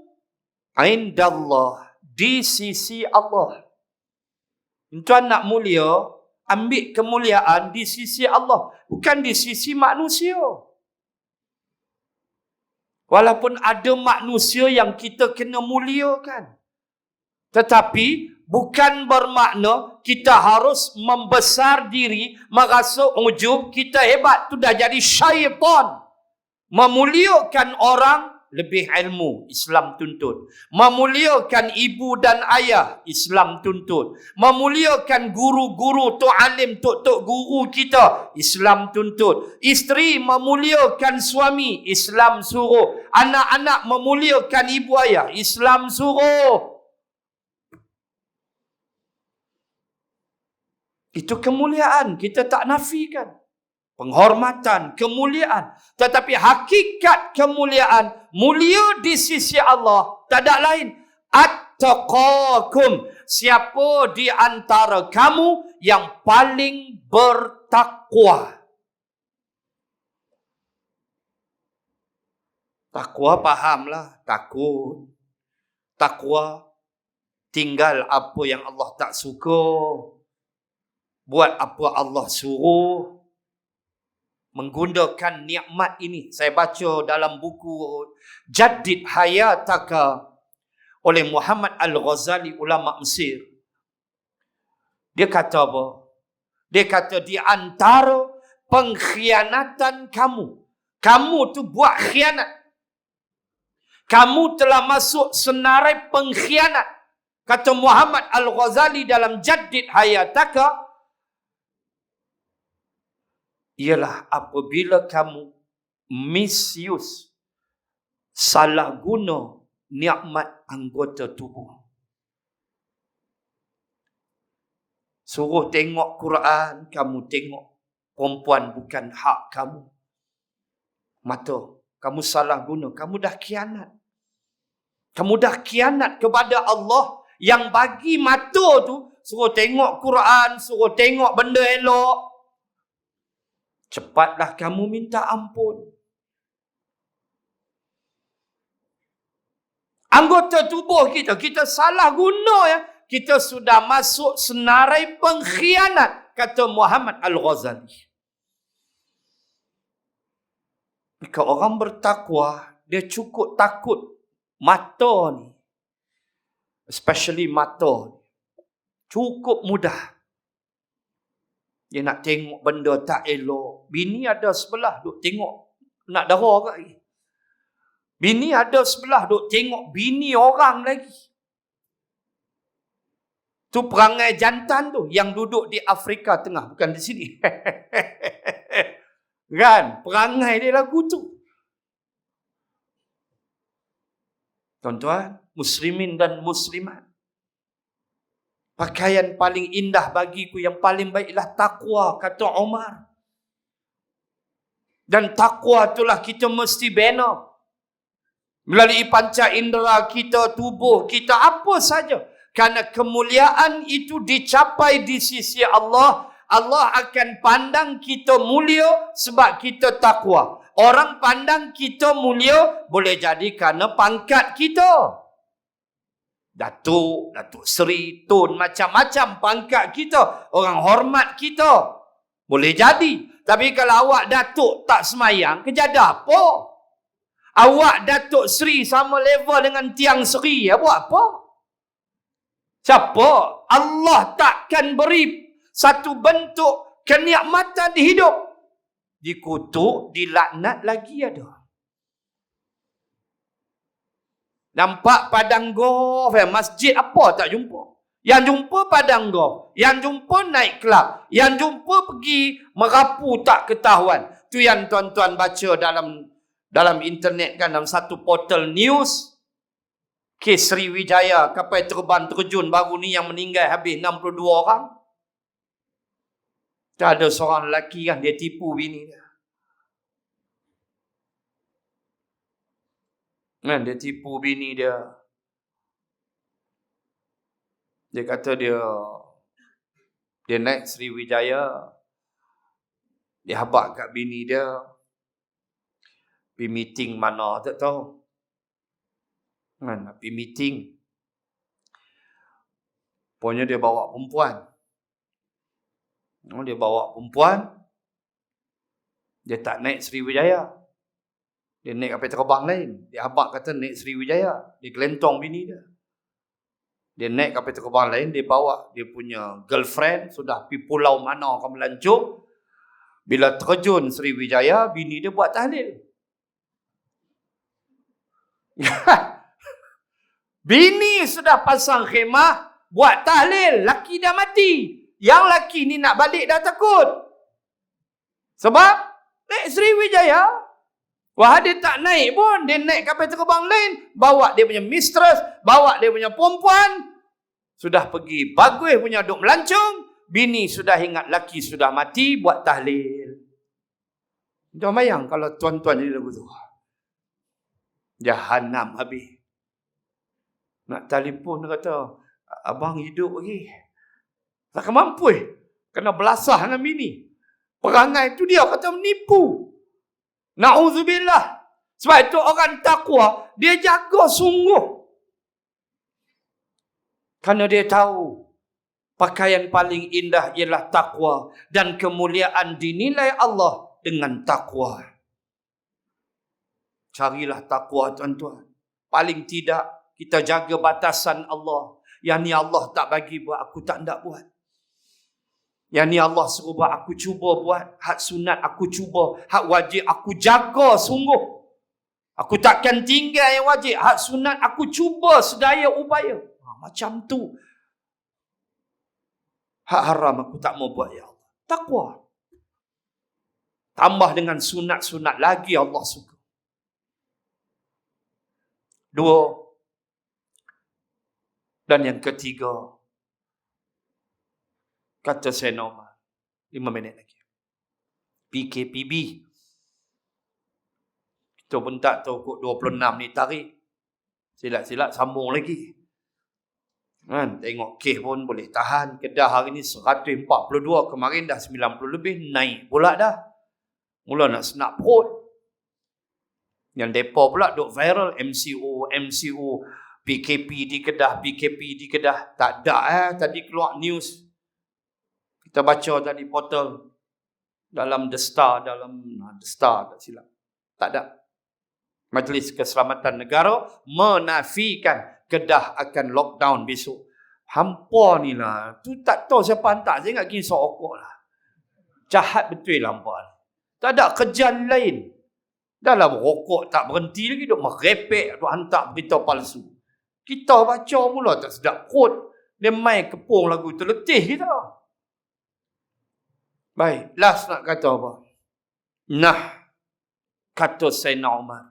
indallah, di sisi Allah. Tuan nak mulia, ambil kemuliaan di sisi Allah, bukan di sisi manusia. Walaupun ada manusia yang kita kena muliakan, tetapi bukan bermakna kita harus membesar diri, merasa ujub, kita hebat. Tu dah jadi syaitan. Memuliakan orang, lebih ilmu, Islam tuntut. Memuliakan ibu dan ayah, Islam tuntut. Memuliakan guru-guru, tok alim, tok guru kita, Islam tuntut. Isteri memuliakan suami, Islam suruh. Anak-anak memuliakan ibu ayah, Islam suruh. Itu kemuliaan, kita tak nafikan. Penghormatan, kemuliaan. Tetapi hakikat kemuliaan, mulia di sisi Allah, tak ada lain. Attaqakum. Siapa di antara kamu yang paling bertakwa? Takwa fahamlah, takut. Takwa, tinggal apa yang Allah tak suka. Buat apa Allah suruh. Menggunakan nikmat ini. Saya baca dalam buku Jaddid Hayataka oleh Muhammad Al-Ghazali, ulama Mesir. Dia kata apa? Dia kata di antara pengkhianatan kamu. Kamu tu buat khianat. Kamu telah masuk senarai pengkhianat. Kata Muhammad Al-Ghazali dalam Jaddid Hayataka, ialah apabila kamu misuse, salah guna nikmat anggota tubuh. Suruh tengok Quran, kamu tengok perempuan bukan hak kamu. Mata, kamu salah guna, kamu dah khianat. Kamu dah khianat kepada Allah yang bagi mata tu, suruh tengok Quran, suruh tengok benda elok. Cepatlah kamu minta ampun. Anggota tubuh kita, kita salah guna ya. Kita sudah masuk senarai pengkhianat, kata Muhammad Al-Ghazali. Jika orang bertakwa, dia cukup takut mata ni. Especially mata ni. Cukup mudah. Dia nak tengok benda tak elok. Bini ada sebelah duk tengok nak darah kat lagi. Bini ada sebelah duk tengok bini orang lagi. Tu perangai jantan tu yang duduk di Afrika Tengah, bukan di sini. Kan? Perangai dia lagu tu. Tuan-tuan, muslimin dan muslimat. Pakaian paling indah bagiku, yang paling baiklah takwa, kata Umar. Dan takwa itulah kita mesti bina. Melalui panca indera kita, tubuh kita, apa saja. Karena kemuliaan itu dicapai di sisi Allah. Allah akan pandang kita mulia sebab kita takwa. Orang pandang kita mulia boleh jadi kerana pangkat kita. Datuk, Datuk Seri, Tun, macam-macam pangkat kita. Orang hormat kita. Boleh jadi. Tapi kalau awak Datuk tak semayang, kejada apa? Awak Datuk Seri sama level dengan Tiang Seri, ya buat apa? Siapa? Allah takkan beri satu bentuk kenikmatan di hidup dikutuk, dilaknat lagi ada. Nampak padang golf, masjid apa tak jumpa. Yang jumpa padang golf, yang jumpa naik kelab, yang jumpa pergi merapu tak ketahuan. Tu yang tuan-tuan baca dalam internet kan, dalam satu portal news. Kes Sriwijaya, kapal terbang terjun baru ni yang meninggal habis 62 orang. Tak ada seorang lelaki kan, dia tipu bini dia. Kan, dia tipu bini dia. Dia kata dia naik Sriwijaya. Dia habaq kat bini dia. Pergi meeting mana tak tahu. Kan, nak pergi meeting. Pokoknya dia bawa perempuan. Dia bawa perempuan. Dia tak naik Sriwijaya. Dia naik kapal terbang lain. Dia habaq kata naik Sriwijaya. Dia gelentong bini dia. Dia naik kapal terbang lain. Dia bawa dia punya girlfriend. Sudah pergi pulau mana akan melancur. Bila terjun Sriwijaya, bini dia buat tahlil. Bini sudah pasang khemah, buat tahlil. Laki dah mati. Yang laki ni nak balik dah takut. Sebab naik Sriwijaya. Wah, dia tak naik pun. Dia naik kapal terbang lain. Bawa dia punya mistress. Bawa dia punya perempuan. Sudah pergi bagus punya duk melancong. Bini sudah ingat laki sudah mati. Buat tahlil. Jangan bayang kalau tuan-tuan jadi lagu tu. Jahanam habis. Nak telefon dia kata, abang hidup lagi. Tak mampu kena belasah dengan bini. Perangai tu dia kata menipu. Na'udzubillah. Sebab itu orang takwa, dia jaga sungguh. Kerana dia tahu, pakaian paling indah ialah takwa. Dan kemuliaan dinilai Allah dengan takwa. Carilah takwa tuan-tuan. Paling tidak, kita jaga batasan Allah. Yang ni Allah tak bagi buat, aku tak nak buat. Yang ni Allah suruh buat, aku cuba buat. Hak sunat aku cuba. Hak wajib aku jaga sungguh. Aku takkan tinggal yang wajib. Hak sunat aku cuba sedaya upaya. Macam tu. Hak haram aku tak mau buat, ya Allah. Takwa. Tambah dengan sunat-sunat lagi Allah suka. 2. Dan yang ketiga. Kata Sayyidina Umar. 5 minit lagi. PKPB. Kita pun tak tahu kok 26 ni tarik. Silat-silat sambung lagi. Kan? Tengok kes pun boleh tahan. Kedah hari ni 142. Kemarin dah 90 lebih. Naik pula dah. Mula nak senak perut. Yang depa pula duk viral. MCO, PKP di Kedah, PKP di Kedah. Tak ada tadi keluar news. Kita baca tadi portal. Dalam The Star. The Star tak silap. Tak ada. Majlis Keselamatan Negara menafikan Kedah akan lockdown besok. Hampa ni lah. Tu tak tahu siapa hantar. Saya ingat kisah okok lah. Jahat betul lah hampa. Tak ada kerjaan lain. Dalam rokok tak berhenti lagi. Duk merepek. Duk hantar berita palsu. Kita baca mula tak sedap perut. Dia main kepung lagu terletih kita. Baik. Last nak kata apa? Nah. Kata Sayyidina Umar.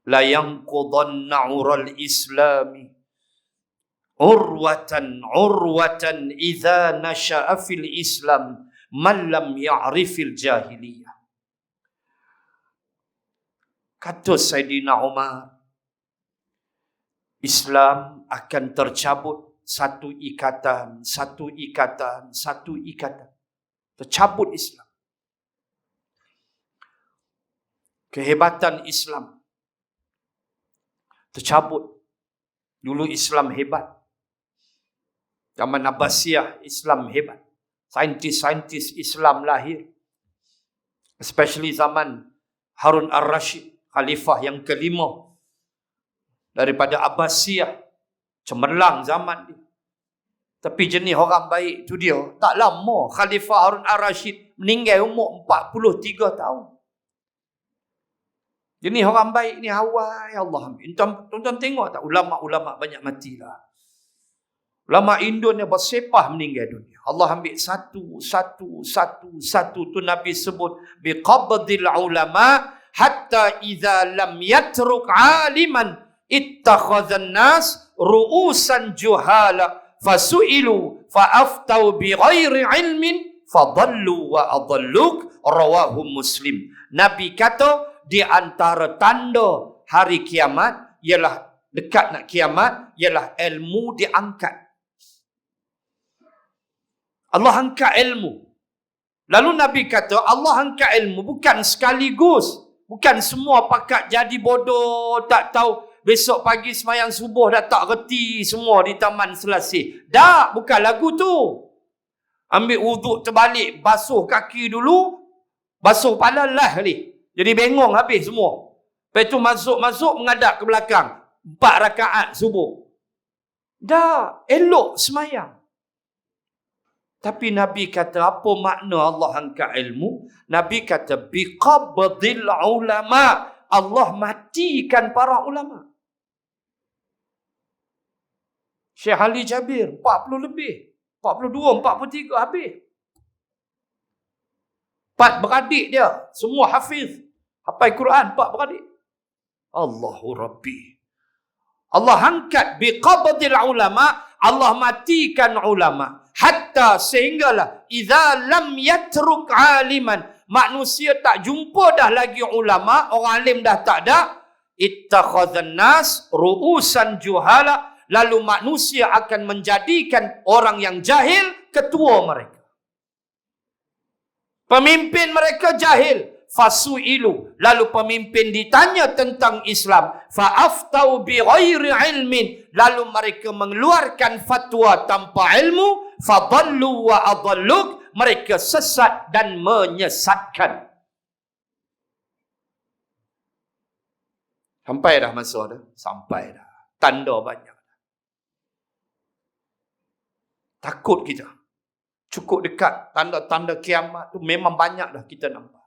La yanqudanna ural islami urwatan idza nasha'a fil islam man lam ya'rifil jahiliyah. Kata Sayyidina Umar, Islam akan tercabut satu ikatan. Tercabut Islam. Kehebatan Islam tercabut. Dulu Islam hebat. Zaman Abbasiyah Islam hebat. Saintis-saintis Islam lahir. Especially zaman Harun al-Rashid, khalifah yang kelima daripada Abbasiyah. Cemerlang zaman dia. Tapi jenis orang baik tu dia. Tak lama Khalifah Harun al-Rashid meninggal umur 43 tahun. Jenis orang baik ni awal ya Allah ambil. Tuan-tuan tengok tak ulama-ulama banyak matilah. Ulama Indonesia bersepah meninggal dunia. Allah ambil satu. Tu Nabi sebut biqabdil ulama hatta idza lam yatruk aliman ittakhadhan nas ru'usan juhala fasu'ilu fa'aftau bighairi ilmin fadallu wa adalluk, rawahu Muslim. Nabi kata di antara tanda hari kiamat ialah dekat nak kiamat ialah ilmu diangkat. Allah angkat ilmu. Lalu Nabi kata Allah angkat ilmu bukan sekaligus. Bukan semua pakat jadi bodoh, tak tahu. Besok pagi semayang subuh dah tak reti semua di Taman Selasih. Dah, bukan lagu tu. Ambil wuduk terbalik, basuh kaki dulu, basuh kepala lah ni. Jadi bengong habis semua. Lepas tu masuk menghadap ke belakang. 4 rakaat subuh. Dah, elok semayang. Tapi Nabi kata apa makna Allah angkat ilmu? Nabi kata biqabdil ulama. Allah matikan para ulama. Syekh Ali Jabir 40 lebih. 42, 43 habis. 4 beradik dia. Semua hafiz. Hafal Quran 4 beradik. Allahu Rabbi. Allah angkat biqabdil ulama. Allah matikan ulama. Hatta sehinggalah idza lam yatruk aliman. Manusia tak jumpa dah lagi ulama. Orang alim dah tak ada. Ittakhadhan nas ru'usan juhala. Lalu manusia akan menjadikan orang yang jahil ketua mereka. Pemimpin mereka jahil. Fasu'ilu. Lalu pemimpin ditanya tentang Islam. Fa'aftau bighairi ilmin. Lalu mereka mengeluarkan fatwa tanpa ilmu. Fadallu wa adalluk. Mereka sesat dan menyesatkan. Sampai dah masa dah? Sampai dah. Tanda banyak. Takut kita. Cukup dekat. Tanda-tanda kiamat tu memang banyak dah kita nampak.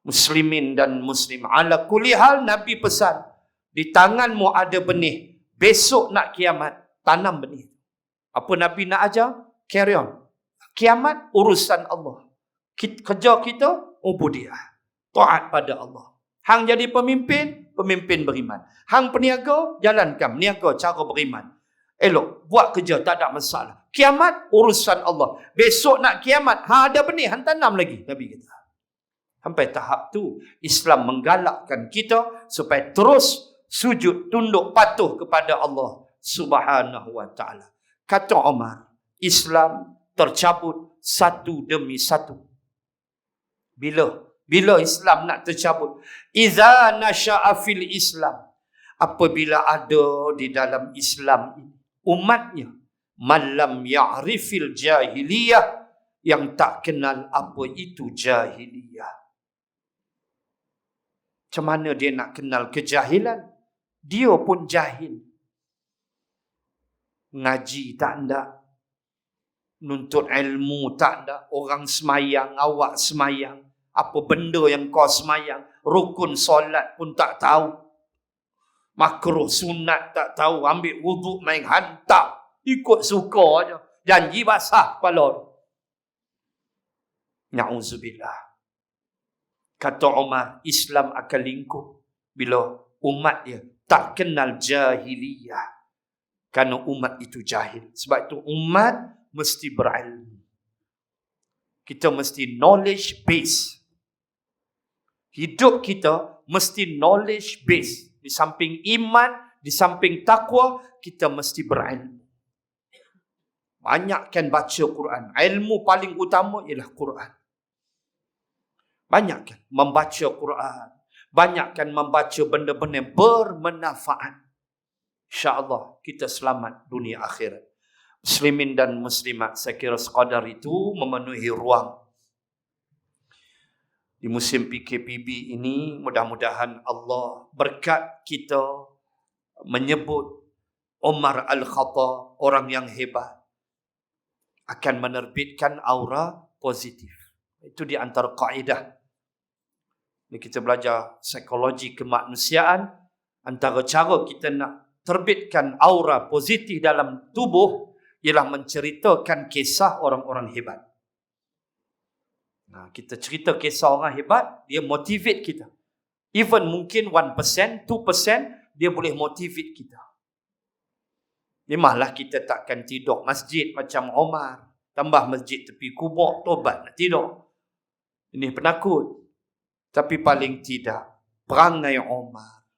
Muslimin dan muslim. Ala kulli hal Nabi pesan. Di tanganmu ada benih. Besok nak kiamat. Tanam benih. Apa Nabi nak ajar? Carry on. Kiamat urusan Allah. Kerja kita ubudiyah. Taat pada Allah. Hang jadi pemimpin, pemimpin beriman. Hang peniaga, jalankan niaga cara beriman. Elok, buat kerja tak ada masalah. Kiamat urusan Allah. Besok nak kiamat, hang ada benih, hang tanam lagi. Nabi kata. Sampai tahap tu Islam menggalakkan kita supaya terus sujud tunduk patuh kepada Allah Subhanahu wa taala. Kata Umar, Islam tercabut satu demi satu. Bila Islam nak tercabut? Iza nasha'a fil Islam. Apabila ada di dalam Islam ini umatnya man lam ya'rifil jahiliyah, yang tak kenal apa itu jahiliyah. Macam mana dia nak kenal kejahilan? Dia pun jahil. Ngaji tak ada. Nuntut ilmu tak ada. Orang semayang, awak semayang. Apa benda yang kau semayang. Rukun solat pun tak tahu. Makruh sunat tak tahu. Ambil wuduk main hantar. Ikut suka je. Janji basah kepala. Na'udzubillah. Kata Umar, Islam akan lingkup bila umat dia tak kenal jahiliyah. Kerana umat itu jahil. Sebab itu umat mesti berilmu. Kita mesti knowledge base. Hidup kita mesti knowledge base. Di samping iman, di samping takwa, kita mesti berilmu. Banyakkan baca Quran. Ilmu paling utama ialah Quran. Banyakkan membaca Quran. Banyakkan membaca benda-benda yang bermanfaat. InsyaAllah kita selamat dunia akhirat. Muslimin dan muslimat, saya kira sekadar itu memenuhi ruang. Di musim PKPB ini, mudah-mudahan Allah berkat kita menyebut Umar Al-Khattab, orang yang hebat. akan menerbitkan aura positif. Itu di antara kaedah. Bila kita belajar psikologi kemanusiaan, antara cara kita nak terbitkan aura positif dalam tubuh ialah menceritakan kisah orang-orang hebat. Kita cerita kisah orang hebat, dia motivate kita. Even mungkin 1%, 2%, dia boleh motivate kita. Memanglah kita takkan tidur masjid macam Omar. Tambah masjid tepi kubur, tobat nak tidur. Ini penakut. Tapi paling tidak, perangai Omar,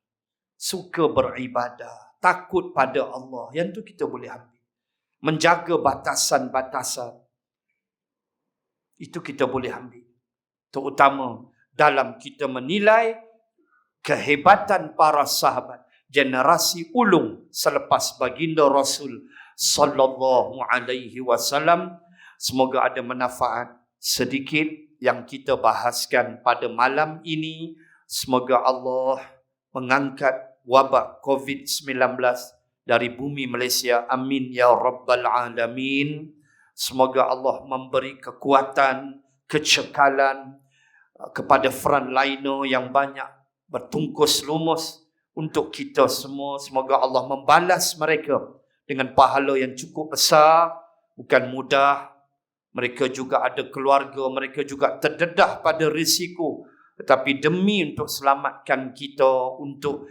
suka beribadah, takut pada Allah. Yang tu kita boleh ambil. Menjaga batasan-batasan. Itu kita boleh ambil. Terutama dalam kita menilai kehebatan para sahabat. Generasi ulung selepas baginda Rasul sallallahu alaihi wasallam. Semoga ada manfaat sedikit yang kita bahaskan pada malam ini. Semoga Allah mengangkat wabak COVID-19 dari bumi Malaysia. Amin ya rabbal alamin. Semoga Allah memberi kekuatan, kecekalan kepada frontliner yang banyak bertungkus lumus untuk kita semua. Semoga Allah membalas mereka dengan pahala yang cukup besar. Bukan mudah. Mereka juga ada keluarga, mereka juga terdedah pada risiko. Tetapi demi untuk selamatkan kita, untuk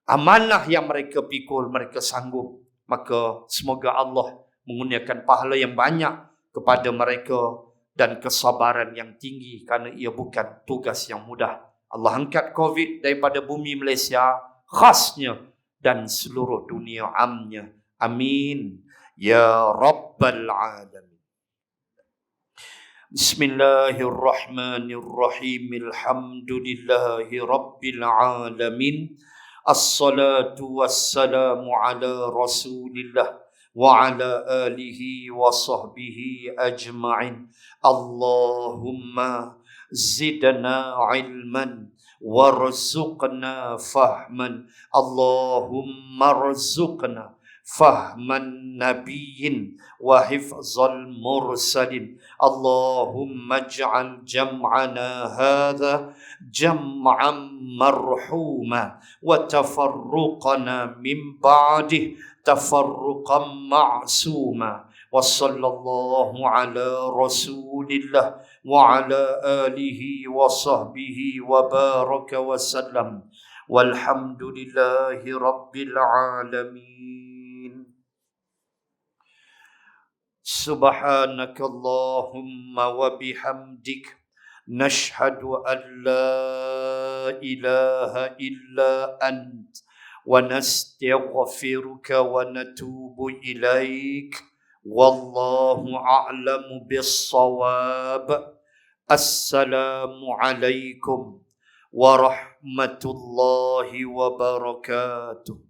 amanah yang mereka pikul, mereka sanggup. Maka semoga Allah mengurniakan pahala yang banyak kepada mereka dan kesabaran yang tinggi, kerana ia bukan tugas yang mudah. Allah angkat COVID daripada bumi Malaysia khasnya dan seluruh dunia amnya. Amin ya rabbal alamin. Bismillahirrahmanirrahim. Alhamdulillahi rabbil alamin. Assalatu wassalamu ala Rasulillah wa ala alihi wa sahbihi ajma'in. Allahumma zidna ilman warzuqna fahman. Allahumma rzuqna fahman nabiyyin wa hifzal mursalin. Allahumma ij'al jam'ana hadha jam'an marhuma wa tafarruqana min ba'dih tafarruqan ma'suma. Wa sallallahu ala rasulillah wa ala alihi wa sahbihi wa baraka wa sallam. Walhamdulillahi rabbil alamin. Subhanaka Allahumma wa bihamdik nashhadu an la ilaha illa ant wa nastaghfiruka wa natubu ilaik. Wallahu a'lamu bis-shawab. Assalamu alaikum warahmatullahi wabarakatuh.